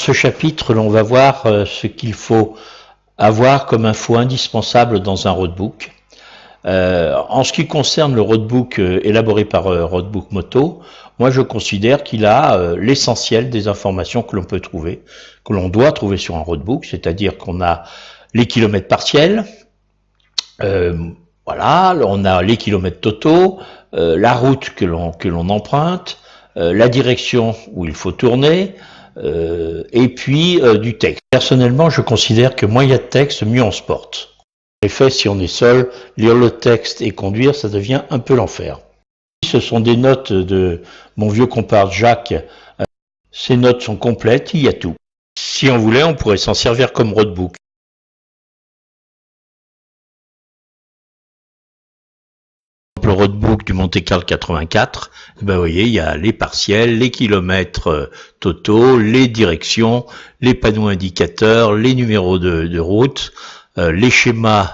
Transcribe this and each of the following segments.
Ce chapitre, l'on va voir ce qu'il faut avoir comme info indispensable dans un roadbook. En ce qui concerne le roadbook élaboré par Roadbook Moto, moi je considère qu'il a l'essentiel des informations que l'on peut trouver, que l'on doit trouver sur un roadbook, c'est-à-dire qu'on a les kilomètres partiels, voilà, on a les kilomètres totaux, la route que l'on emprunte, la direction où il faut tourner, et puis du texte. Personnellement, je considère que moins il y a de texte, mieux on se porte. En effet, si on est seul, lire le texte et conduire, ça devient un peu l'enfer. Ce sont des notes de mon vieux comparse Jacques. Ces notes sont complètes, il y a tout. Si on voulait, on pourrait s'en servir comme roadbook. Le roadbook du Monte-Carlo 84, ben vous voyez, il y a les partiels, les kilomètres totaux, les directions, les panneaux indicateurs, les numéros de route, les schémas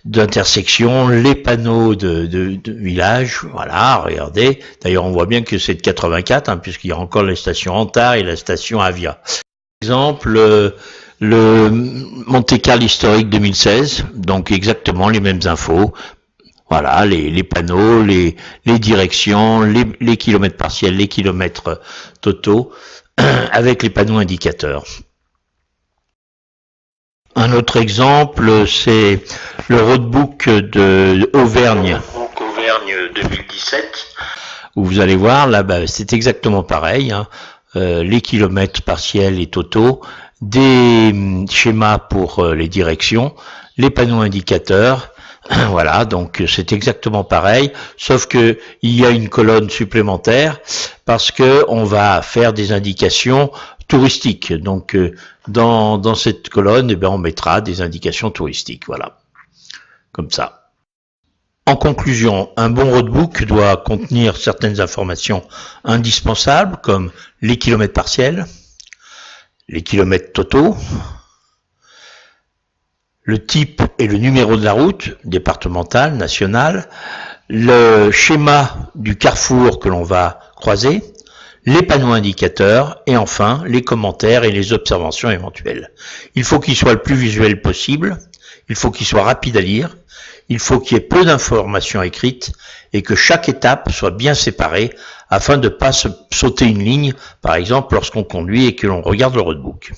d'intersection, les panneaux de village, voilà, regardez. D'ailleurs, on voit bien que c'est de 84, puisqu'il y a encore la station Antar et la station Avia. Par exemple, le Monte-Carlo historique 2016, donc exactement les mêmes infos. Voilà, les panneaux, les directions, les kilomètres partiels, les kilomètres totaux, avec les panneaux indicateurs. Un autre exemple, c'est le roadbook de Auvergne 2017, où vous allez voir, là, c'est exactement pareil, les kilomètres partiels et totaux, des schémas pour les directions, les panneaux indicateurs. Voilà, donc c'est exactement pareil, sauf que il y a une colonne supplémentaire parce que on va faire des indications touristiques. Donc dans cette colonne, on mettra des indications touristiques, voilà, comme ça. En conclusion, un bon roadbook doit contenir certaines informations indispensables comme les kilomètres partiels, les kilomètres totaux, le type et le numéro de la route, départementale, nationale, le schéma du carrefour que l'on va croiser, les panneaux indicateurs et enfin les commentaires et les observations éventuelles. Il faut qu'il soit le plus visuel possible, il faut qu'il soit rapide à lire, il faut qu'il y ait peu d'informations écrites et que chaque étape soit bien séparée afin de ne pas sauter une ligne, par exemple lorsqu'on conduit et que l'on regarde le roadbook.